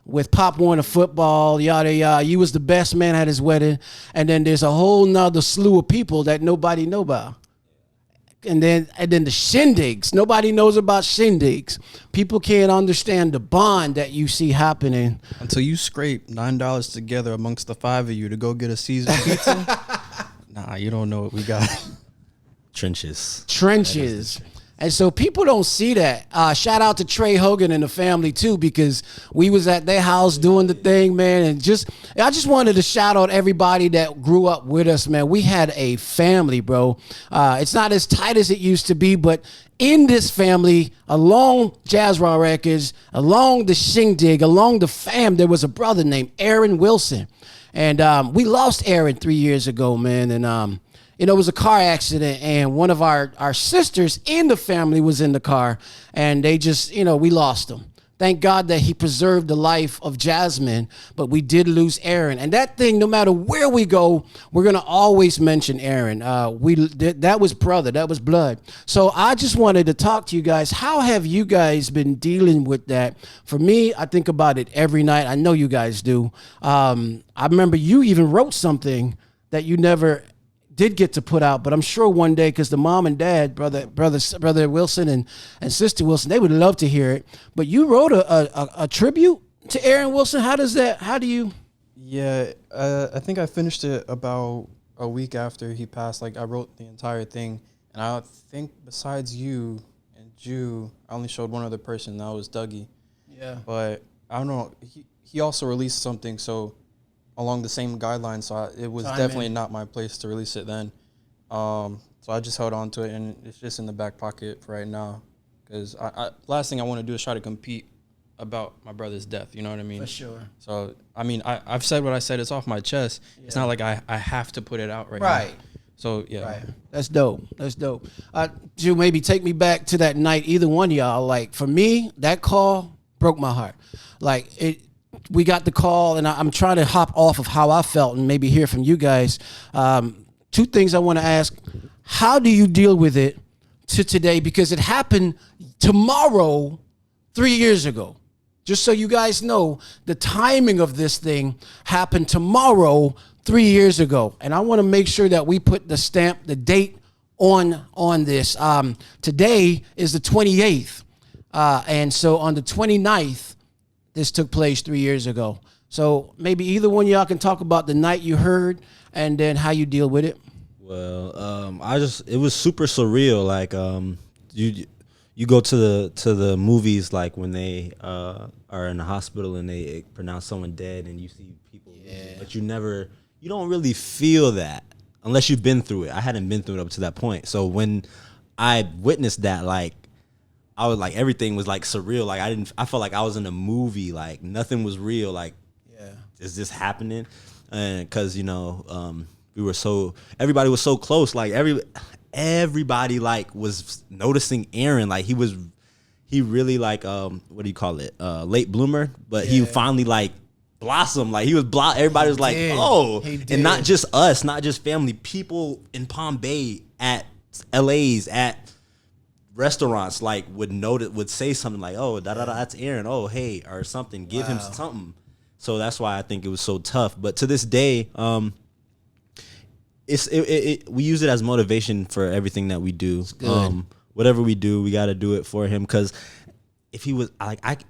With Pop Warner football, yada, yada. You was the best man at his wedding. And then there's a whole nother slew of people that nobody know about. And then the shindigs. Nobody knows about shindigs. People can't understand the bond that you see happening. Until you scrape $9 together amongst the 5 of you to go get a Caesar pizza. Nah, you don't know what we got. Trenches. And so people don't see that. Shout out to Trey Hogan and the family too, because we was at their house doing the thing, man. And I just wanted to shout out everybody that grew up with us, man. We had a family, bro. It's not as tight as it used to be, but in this family, along Jazz Raw Records, along the Shindig, along the fam, there was a brother named Aaron Wilson. And we lost Aaron 3 years ago, man. And it was a car accident, and one of our sisters in the family was in the car, and they just, we lost him. Thank God that he preserved the life of Jasmine, but we did lose Aaron. And that thing, no matter where we go, we're going to always mention Aaron. That was brother, that was blood. So I just wanted to talk to you guys. How have you guys been dealing with that? For me, I think about it every night. I know you guys do. I remember you even wrote something that you never did get to put out, but I'm sure one day, because the mom and dad, brother Wilson and sister Wilson, they would love to hear it. But you wrote a tribute to Aaron Wilson. How do you? Yeah, I think I finished it about a week after he passed. Like, I wrote the entire thing, and I think besides you and Jew, I only showed one other person. That was Dougie. Yeah. But I don't know. He also released something, so along the same guidelines, so it was definitely not my place to release it then. So I just held on to it, and it's just in the back pocket for right now. Because last thing I want to do is try to compete about my brother's death, you know what I mean? For sure. So, I mean, I've said what I said. It's off my chest. Yeah. It's not like I have to put it out right now. So, yeah. Right. That's dope. Jew, maybe take me back to that night, either one of y'all. Like, for me, that call broke my heart. Like, we got the call, and I'm trying to hop off of how I felt and maybe hear from you guys. Two things I want to ask. How do you deal with it to today? Because it happened tomorrow, 3 years ago. Just so you guys know, the timing of this thing happened tomorrow, 3 years ago. And I want to make sure that we put the date on this. Today is the 28th. And so on the 29th, this took place 3 years ago. So maybe either one of y'all can talk about the night you heard and then how you deal with it. Well, it was super surreal. Like, you go to the movies, like when they are in the hospital and they pronounce someone dead and you see people, but you don't really feel that unless you've been through it. I hadn't been through it up to that point. So when I witnessed that, like, I was like, everything was like surreal. Like I felt like I was in a movie. Like nothing was real. Like, is this happening? And because everybody was so close. Like everybody like was noticing Aaron. Like he really like what do you call it? Late bloomer, but he finally like blossomed. Like he was everybody was like, oh, and not just us, not just family, people in Palm Bay, at LA's, at restaurants, like would say something like, oh, that's Aaron. Oh, hey, or something. Give him something. So that's why I think it was so tough. But to this day, we use it as motivation for everything that we do. Whatever we do, we got to do it for him, because if he was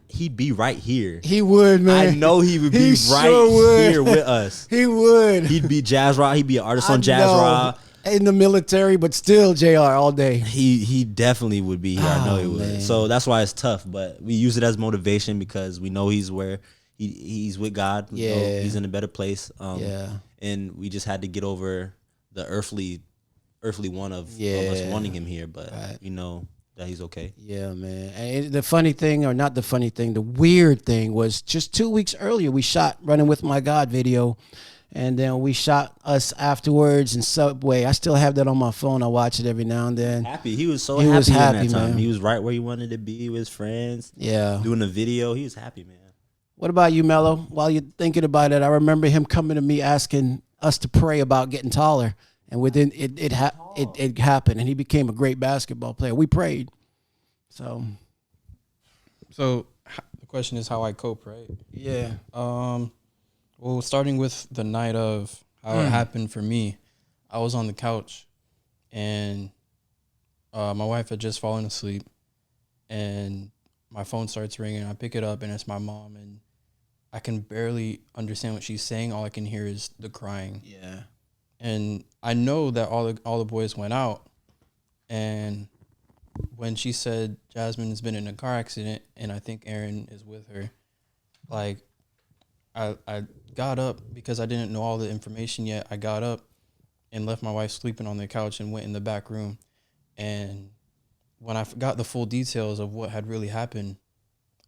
he'd be right here. He would, man. I know he would be here with us. He would. He'd be Jazz Raw. He'd be an artist on Jazz Raw. In the military, but still JR all day. He definitely would be here. I know he would. So that's why it's tough. But we use it as motivation because we know he's where he's with God. Yeah. We know he's in a better place. And we just had to get over the earthly one of us wanting him here. But we know that he's okay. Yeah, man. And the funny thing, or not the funny thing, the weird thing was just 2 weeks earlier, we shot Running With My God video. And then we shot us afterwards in Subway. I still have that on my phone. I watch it every now and then. Happy. He was so happy in that time. Man. He was right where he wanted to be with his friends. Yeah. Doing the video. He was happy, man. What about you, Mellow? While you're thinking about it, I remember him coming to me asking us to pray about getting taller. And within it happened. And he became a great basketball player. We prayed. So the question is how I cope, right? Yeah. Well, starting with the night of how it happened for me, I was on the couch, and my wife had just fallen asleep, and my phone starts ringing. I pick it up, and it's my mom, and I can barely understand what she's saying. All I can hear is the crying. Yeah. And I know that all the boys went out, and when she said Jasmine has been in a car accident, and I think Aaron is with her, like, I got up because I didn't know all the information yet. I got up and left my wife sleeping on the couch and went in the back room. And when I got the full details of what had really happened,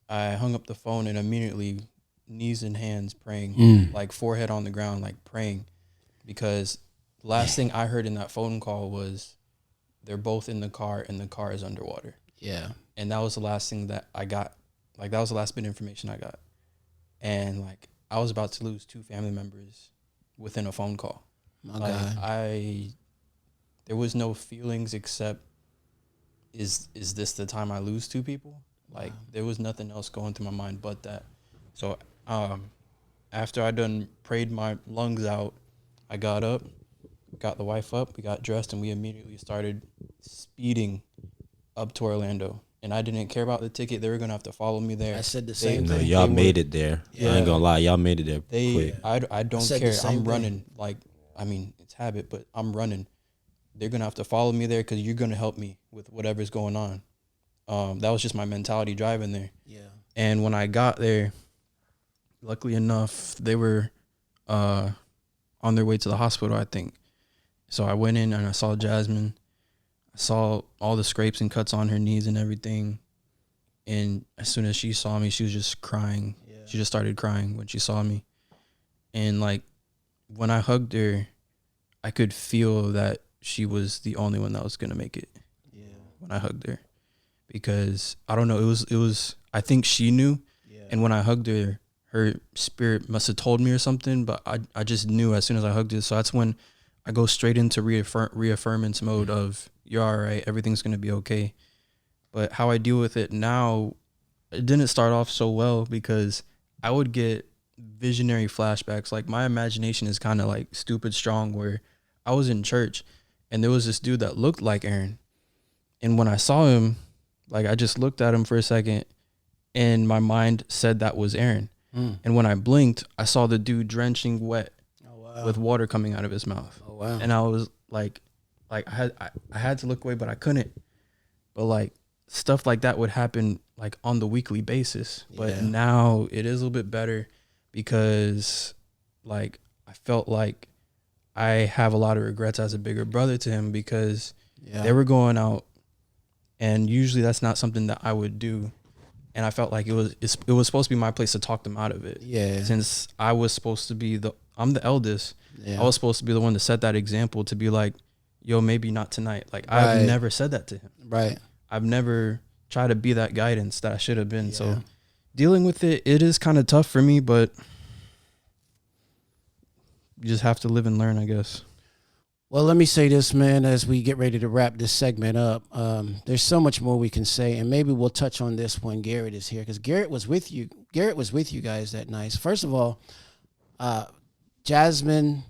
I hung up the phone and immediately knees and hands praying, like forehead on the ground, like praying, because the last thing I heard in that phone call was they're both in the car and the car is underwater. Yeah. And that was the last thing that I got. Like, that was the last bit of information I got. And like, I was about to lose 2 family members within a phone call. My God. There was no feelings except, is this the time I lose 2 people? Like, there was nothing else going through my mind but that. So after I done prayed my lungs out, I got up, got the wife up, we got dressed, and we immediately started speeding up to Orlando. And I didn't care about the ticket. They were going to have to follow me there. I said the same thing. Y'all made it there. Yeah. I ain't going to lie. Y'all made it there quick. I don't care. I'm running. Like, I mean, it's habit, but I'm running. They're going to have to follow me there because you're going to help me with whatever's going on. That was just my mentality driving there. Yeah. And when I got there, luckily enough, they were on their way to the hospital, I think. So I went in and I saw Jasmine. I saw all the scrapes and cuts on her knees and everything. And as soon as she saw me, she was just crying. Yeah. She just started crying when she saw me. And like, when I hugged her, I could feel that she was the only one that was going to make it. Yeah. When I hugged her, because I don't know, it was, I think she knew. Yeah. And when I hugged her, her spirit must have told me or something, but I just knew as soon as I hugged her. So that's when I go straight into reaffirmance mode of, you're all right, everything's going to be okay. But how I deal with it now, it didn't start off so well because I would get visionary flashbacks. Like my imagination is kind of like stupid strong, where I was in church and there was this dude that looked like Aaron. And when I saw him, like I just looked at him for a second and my mind said that was Aaron. And when I blinked, I saw the dude drenching wet with water coming out of his mouth. Oh, wow. And I was like I had to look away, but I couldn't. But like stuff like that would happen like on the weekly basis. But now it is a little bit better because like I felt like I have a lot of regrets as a bigger brother to him because they were going out and usually that's not something that I would do. And I felt like it was supposed to be my place to talk them out of it. Yeah. Since I was supposed to be I'm the eldest. Yeah. I was supposed to be the one to set that example to be like, yo, maybe not tonight. Like I've never said that to him. Right. I've never tried to be that guidance that I should have been. So dealing with it is kind of tough for me, but you just have to live and learn, I guess. Well, let me say this, man, as we get ready to wrap this segment up. There's so much more we can say, and maybe we'll touch on this when Garrett is here, because Garrett was with you. Garrett was with you guys that night. First of all, Jasmine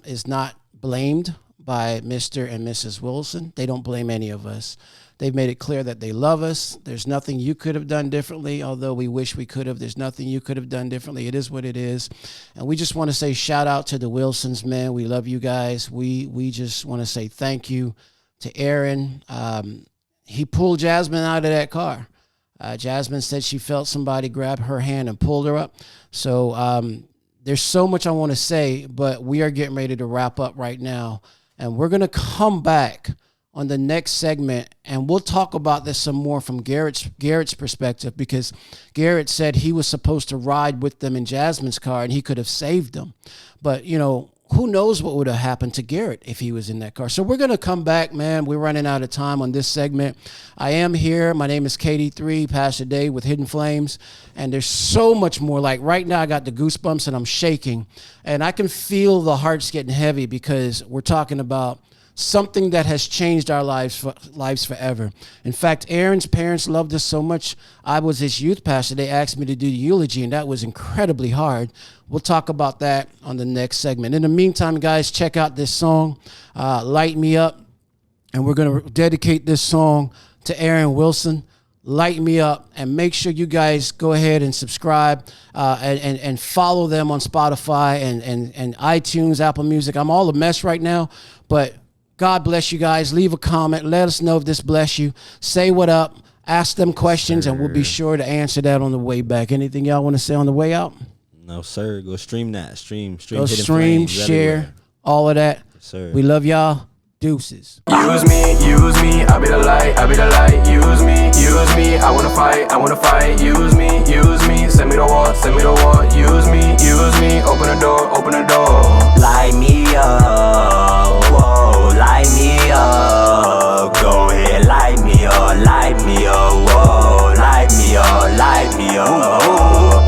is not blamed by Mr. and Mrs. Wilson. They don't blame any of us. They've made it clear that they love us. There's nothing you could have done differently, although we wish we could have. There's nothing you could have done differently. It is what it is. And we just want to say shout out to the Wilsons, man. We love you guys. We just want to say thank you to Aaron. He pulled Jasmine out of that car. Jasmine said she felt somebody grab her hand and pulled her up. So there's so much I want to say, but we are getting ready to wrap up right now. And we're going to come back on the next segment, and we'll talk about this some more from Garrett's perspective, because Garrett said he was supposed to ride with them in Jasmine's car and he could have saved them. But, you know, who knows what would have happened to Garrett if he was in that car. So we're going to come back, man. We're running out of time on this segment. I am here. My name is KD3, Pastor Dave with Hidden Flames. And there's so much more. Like right now I got the goosebumps and I'm shaking. And I can feel the hearts getting heavy because we're talking about something that has changed our lives forever. In fact, Aaron's parents loved us so much. I was his youth pastor. They asked me to do the eulogy, and that was incredibly hard. We'll talk about that on the next segment. In the meantime, guys, check out this song, Light Me Up. And we're going to dedicate this song to Aaron Wilson. Light Me Up, and make sure you guys go ahead and subscribe and follow them on Spotify and iTunes, Apple Music. I'm all a mess right now, but God bless you guys. Leave a comment. Let us know if this bless you. Say what up. Ask them questions, and we'll be sure to answer that on the way back. Anything y'all want to say on the way out? No, sir. Go stream that. Stream. Go stream, share, everywhere. All of that. Yes, sir. We love y'all. Deuces. Use me, I be the light, use me, I wanna fight, use me, send me the wall, use me, open the door.